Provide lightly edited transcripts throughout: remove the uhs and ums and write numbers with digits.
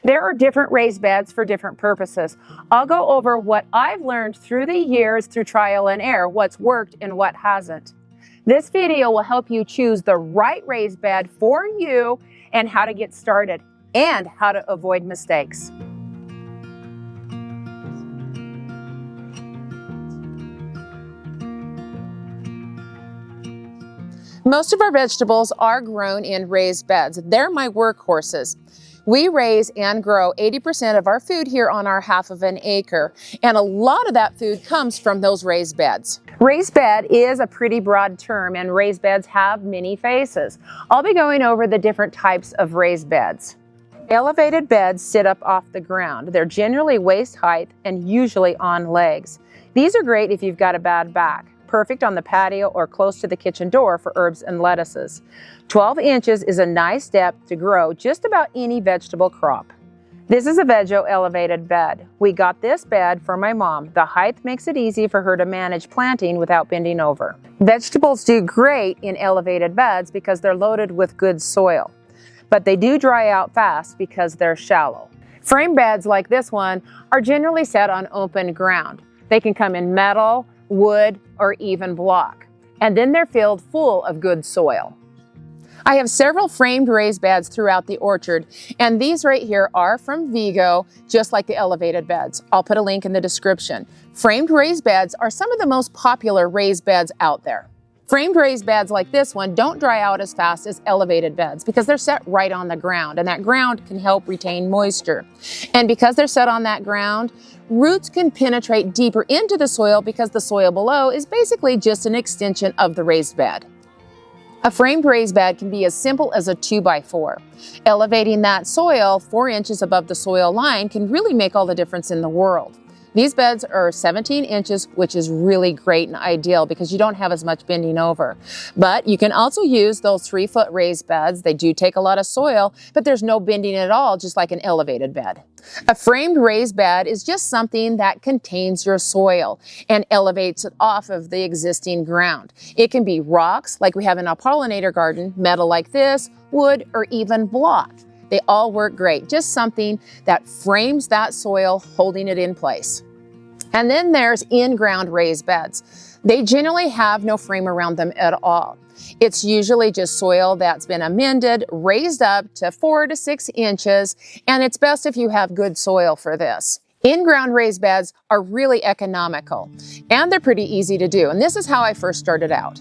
There are different raised beds for different purposes. I'll go over what I've learned through the years through trial and error, what's worked and what hasn't. This video will help you choose the right raised bed for you and how to get started and how to avoid mistakes. Most of our vegetables are grown in raised beds. They're my workhorses. We raise and grow 80% of our food here on our half of an acre, and a lot of that food comes from those raised beds. Raised bed is a pretty broad term, and raised beds have many faces. I'll be going over the different types of raised beds. Elevated beds sit up off the ground. They're generally waist height and usually on legs. These are great if you've got a bad back. Perfect on the patio or close to the kitchen door for herbs and lettuces. 12 inches is a nice depth to grow just about any vegetable crop. This is a Vego elevated bed. We got this bed for my mom. The height makes it easy for her to manage planting without bending over. Vegetables do great in elevated beds because they're loaded with good soil, but they do dry out fast because they're shallow. Frame beds like this one are generally set on open ground. They can come in metal, wood, or even block, and then they're filled full of good soil. I have several framed raised beds throughout the orchard, and these right here are from Vego, just like the elevated beds. I'll put a link in the description. Framed raised beds are some of the most popular raised beds out there. Framed raised beds like this one don't dry out as fast as elevated beds because they're set right on the ground, and that ground can help retain moisture. And because they're set on that ground, roots can penetrate deeper into the soil because the soil below is basically just an extension of the raised bed. A framed raised bed can be as simple as a 2x4. Elevating that soil 4 inches above the soil line can really make all the difference in the world. These beds are 17 inches, which is really great and ideal because you don't have as much bending over. But you can also use those 3-foot raised beds. They do take a lot of soil, but there's no bending at all, just like an elevated bed. A framed raised bed is just something that contains your soil and elevates it off of the existing ground. It can be rocks, like we have in a pollinator garden, metal like this, wood, or even block. They all work great, just something that frames that soil, holding it in place. And then there's in-ground raised beds. They generally have no frame around them at all. It's usually just soil that's been amended, raised up to 4 to 6 inches, and it's best if you have good soil for this. In-ground raised beds are really economical, and they're pretty easy to do, and this is how I first started out.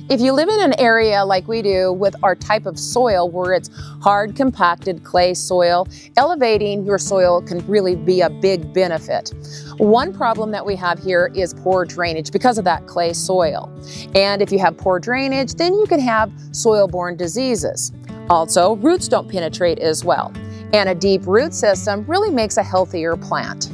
If you live in an area like we do with our type of soil where it's hard, compacted clay soil, elevating your soil can really be a big benefit. One problem that we have here is poor drainage because of that clay soil. And if you have poor drainage, then you can have soil-borne diseases. Also, roots don't penetrate as well. And a deep root system really makes a healthier plant.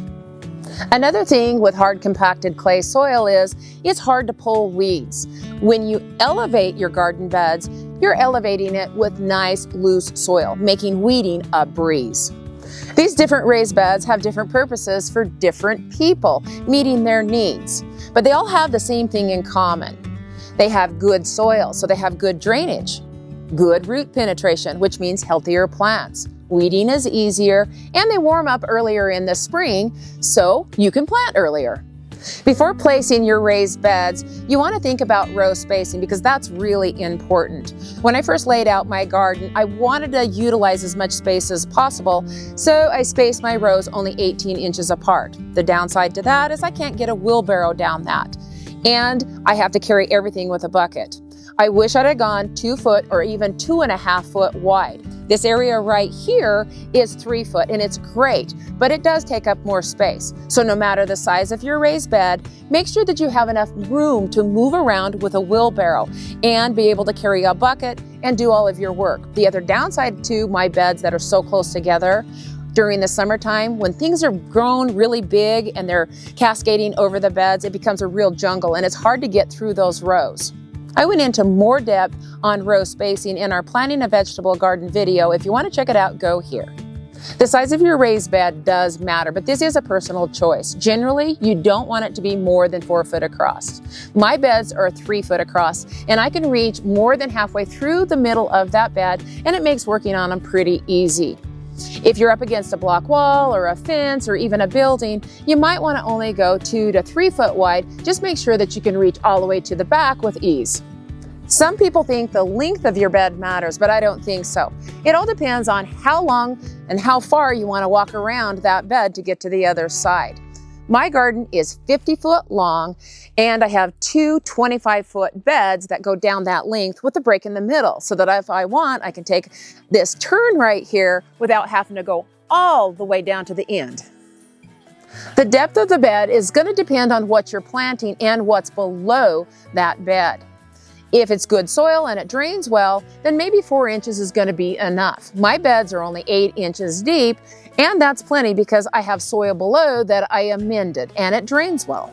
Another thing with hard compacted clay soil is it's hard to pull weeds. When you elevate your garden beds, you're elevating it with nice loose soil, making weeding a breeze. These different raised beds have different purposes for different people, meeting their needs. But they all have the same thing in common. They have good soil, so they have good drainage, good root penetration, which means healthier plants. Weeding is easier, and they warm up earlier in the spring, so you can plant earlier. Before placing your raised beds, you want to think about row spacing because that's really important. When I first laid out my garden, I wanted to utilize as much space as possible, so I spaced my rows only 18 inches apart. The downside to that is I can't get a wheelbarrow down that, and I have to carry everything with a bucket. I wish I'd have gone 2 foot or even 2.5 foot wide. This area right here is 3 foot and it's great, but it does take up more space. So no matter the size of your raised bed, make sure that you have enough room to move around with a wheelbarrow and be able to carry a bucket and do all of your work. The other downside to my beds that are so close together, during the summertime, when things are grown really big and they're cascading over the beds, it becomes a real jungle and it's hard to get through those rows. I went into more depth on row spacing in our Planting a Vegetable Garden video. If you want to check it out, go here. The size of your raised bed does matter, but this is a personal choice. Generally, you don't want it to be more than 4 foot across. My beds are 3 foot across, and I can reach more than halfway through the middle of that bed, and it makes working on them pretty easy. If you're up against a block wall or a fence or even a building, you might want to only go 2 to 3 foot wide. Just make sure that you can reach all the way to the back with ease. Some people think the length of your bed matters, but I don't think so. It all depends on how long and how far you want to walk around that bed to get to the other side. My garden is 50 foot long, and I have 2 25-foot beds that go down that length with a break in the middle, so that if I want, I can take this turn right here without having to go all the way down to the end. The depth of the bed is going to depend on what you're planting and what's below that bed. If it's good soil and it drains well, then maybe 4 inches is going to be enough. My beds are only 8 inches deep, and that's plenty because I have soil below that I amended and it drains well.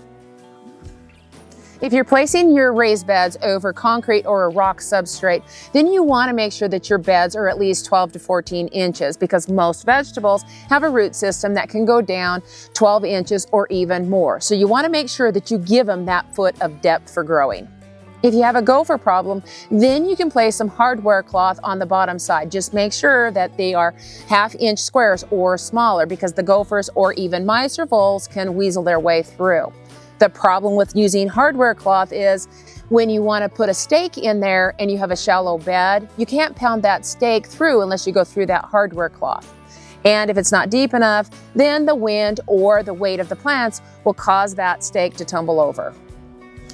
If you're placing your raised beds over concrete or a rock substrate, then you want to make sure that your beds are at least 12 to 14 inches because most vegetables have a root system that can go down 12 inches or even more. So you want to make sure that you give them that foot of depth for growing. If you have a gopher problem, then you can place some hardware cloth on the bottom side. Just make sure that they are 1/2 inch squares or smaller because the gophers or even mice or voles can weasel their way through. The problem with using hardware cloth is when you want to put a stake in there and you have a shallow bed, you can't pound that stake through unless you go through that hardware cloth. And if it's not deep enough, then the wind or the weight of the plants will cause that stake to tumble over.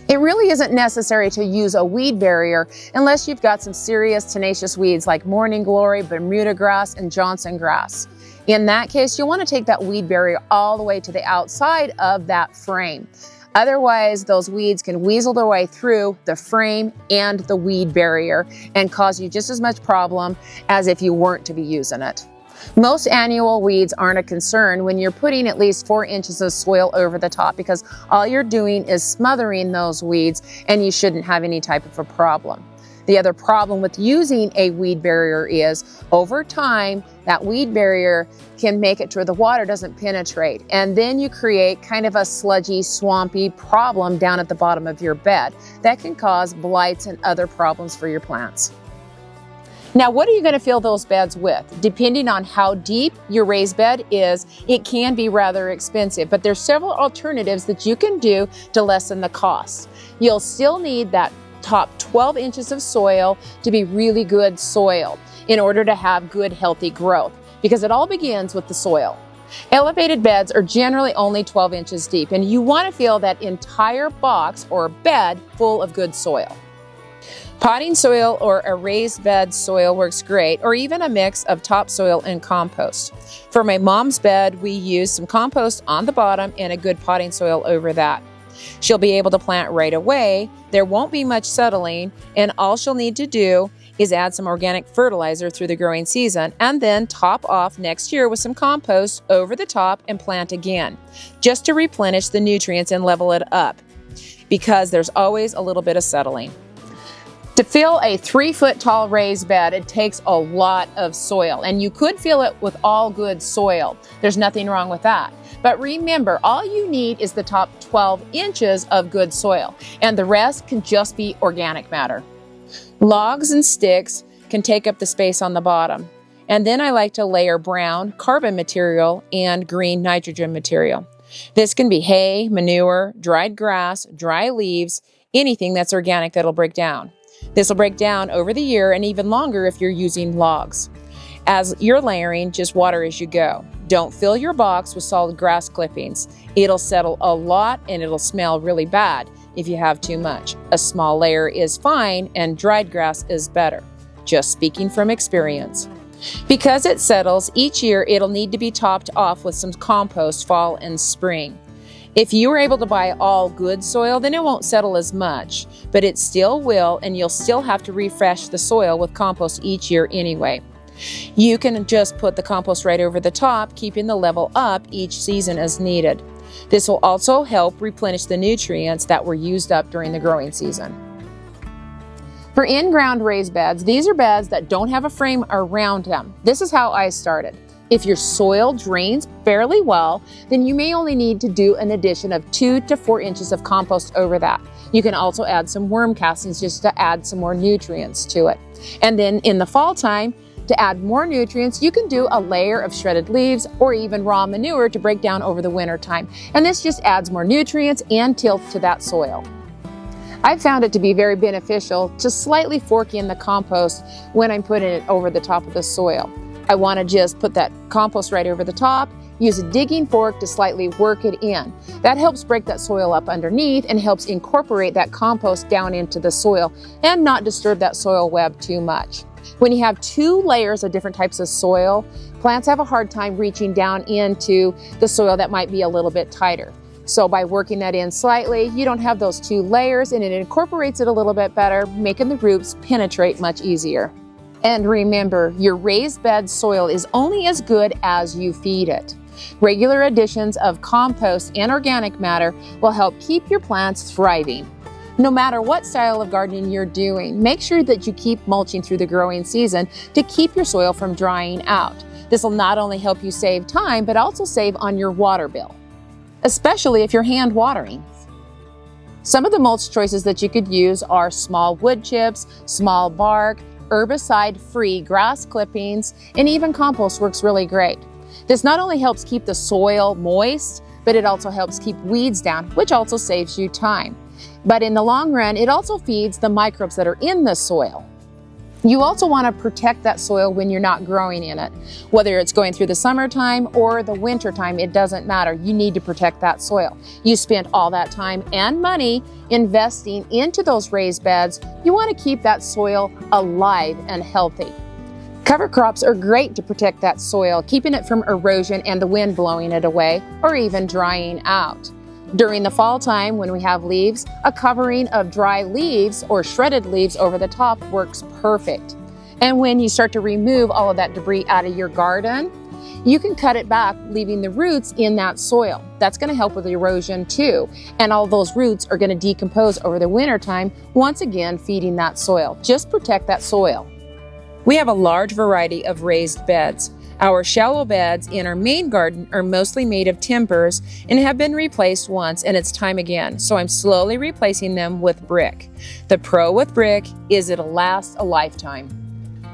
It really isn't necessary to use a weed barrier unless you've got some serious tenacious weeds like morning glory, Bermuda grass, and Johnson grass. In that case, you'll want to take that weed barrier all the way to the outside of that frame. Otherwise, those weeds can weasel their way through the frame and the weed barrier and cause you just as much problem as if you weren't to be using it. Most annual weeds aren't a concern when you're putting at least 4 inches of soil over the top because all you're doing is smothering those weeds and you shouldn't have any type of a problem. The other problem with using a weed barrier is over time, that weed barrier can make it to where the water doesn't penetrate. And then you create kind of a sludgy, swampy problem down at the bottom of your bed that can cause blights and other problems for your plants. Now, what are you going to fill those beds with? Depending on how deep your raised bed is, it can be rather expensive, but there's several alternatives that you can do to lessen the cost. You'll still need that top 12 inches of soil to be really good soil in order to have good, healthy growth, because it all begins with the soil. Elevated beds are generally only 12 inches deep, and you want to fill that entire box or bed full of good soil. Potting soil or a raised bed soil works great, or even a mix of topsoil and compost. For my mom's bed, we used some compost on the bottom and a good potting soil over that. She'll be able to plant right away. There won't be much settling, and all she'll need to do is add some organic fertilizer through the growing season and then top off next year with some compost over the top and plant again, just to replenish the nutrients and level it up, because there's always a little bit of settling. To fill a 3 foot tall raised bed, it takes a lot of soil, and you could fill it with all good soil. There's nothing wrong with that. But remember, all you need is the top 12 inches of good soil, and the rest can just be organic matter. Logs and sticks can take up the space on the bottom. And then I like to layer brown carbon material and green nitrogen material. This can be hay, manure, dried grass, dry leaves, anything that's organic that'll break down. This will break down over the year and even longer if you're using logs. As you're layering, just water as you go. Don't fill your box with solid grass clippings. It'll settle a lot and it'll smell really bad if you have too much. A small layer is fine and dried grass is better. Just speaking from experience. Because it settles, each year it'll need to be topped off with some compost fall and spring. If you were able to buy all good soil, then it won't settle as much, but it still will, and you'll still have to refresh the soil with compost each year anyway. You can just put the compost right over the top, keeping the level up each season as needed. This will also help replenish the nutrients that were used up during the growing season. For in-ground raised beds, these are beds that don't have a frame around them. This is how I started. If your soil drains fairly well, then you may only need to do an addition of 2 to 4 inches of compost over that. You can also add some worm castings just to add some more nutrients to it. And then in the fall time, To add more nutrients, you can do a layer of shredded leaves or even raw manure to break down over the winter time. And this just adds more nutrients and tilth to that soil. I've found it to be very beneficial to slightly fork in the compost when I'm putting it over the top of the soil. I want to just put that compost right over the top, use a digging fork to slightly work it in. That helps break that soil up underneath and helps incorporate that compost down into the soil and not disturb that soil web too much. When you have 2 layers of different types of soil, plants have a hard time reaching down into the soil that might be a little bit tighter. So by working that in slightly, you don't have those 2 layers and it incorporates it a little bit better, making the roots penetrate much easier. And remember, your raised bed soil is only as good as you feed it. Regular additions of compost and organic matter will help keep your plants thriving. No matter what style of gardening you're doing, make sure that you keep mulching through the growing season to keep your soil from drying out. This will not only help you save time, but also save on your water bill, especially if you're hand watering. Some of the mulch choices that you could use are small wood chips, small bark, herbicide-free grass clippings, and even compost works really great. This not only helps keep the soil moist, but it also helps keep weeds down, which also saves you time. But in the long run, it also feeds the microbes that are in the soil. You also want to protect that soil when you're not growing in it. Whether it's going through the summertime or the wintertime, it doesn't matter. You need to protect that soil. You spent all that time and money investing into those raised beds. You want to keep that soil alive and healthy. Cover crops are great to protect that soil, keeping it from erosion and the wind blowing it away or even drying out. During the fall time, when we have leaves, a covering of dry leaves or shredded leaves over the top works perfect. And when you start to remove all of that debris out of your garden, you can cut it back, leaving the roots in that soil. That's going to help with erosion too. And all those roots are going to decompose over the winter time, once again feeding that soil. Just protect that soil. We have a large variety of raised beds. Our shallow beds in our main garden are mostly made of timbers and have been replaced once, and it's time again. So I'm slowly replacing them with brick. The pro with brick is it'll last a lifetime.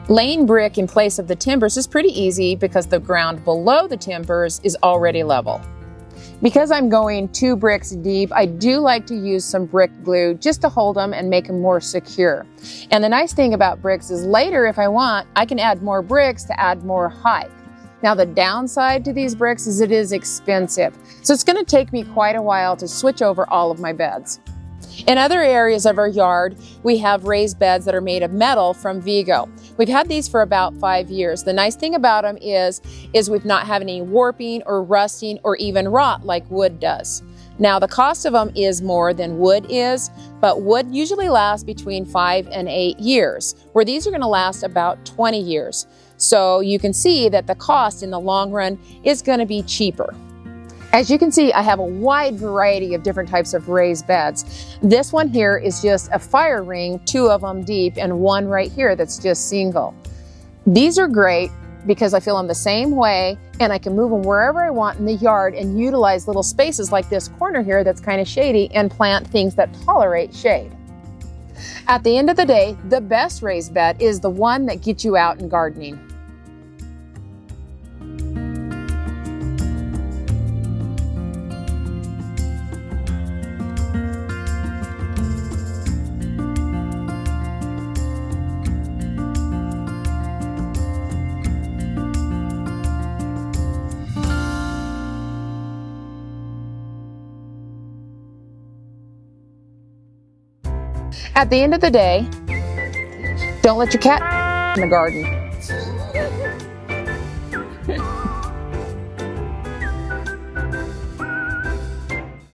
Laying brick in place of the timbers is pretty easy because the ground below the timbers is already level. Because I'm going 2 bricks deep, I do like to use some brick glue just to hold them and make them more secure. And the nice thing about bricks is later, if I want, I can add more bricks to add more height. Now the downside to these bricks is it is expensive. So it's going to take me quite a while to switch over all of my beds. In other areas of our yard, we have raised beds that are made of metal from Vego. We've had these for about 5 years. The nice thing about them is we've not had any warping or rusting or even rot like wood does. Now the cost of them is more than wood is, but wood usually lasts between 5 and 8 years, where these are going to last about 20 years. So you can see that the cost in the long run is going to be cheaper. As you can see, I have a wide variety of different types of raised beds. This one here is just a fire ring, 2 of them deep, and 1 right here that's just single. These are great because I feel them the same way, and I can move them wherever I want in the yard and utilize little spaces like this corner here that's kind of shady and plant things that tolerate shade. At the end of the day, the best raised bed is the one that gets you out and gardening. At the end of the day, don't let your cat in the garden.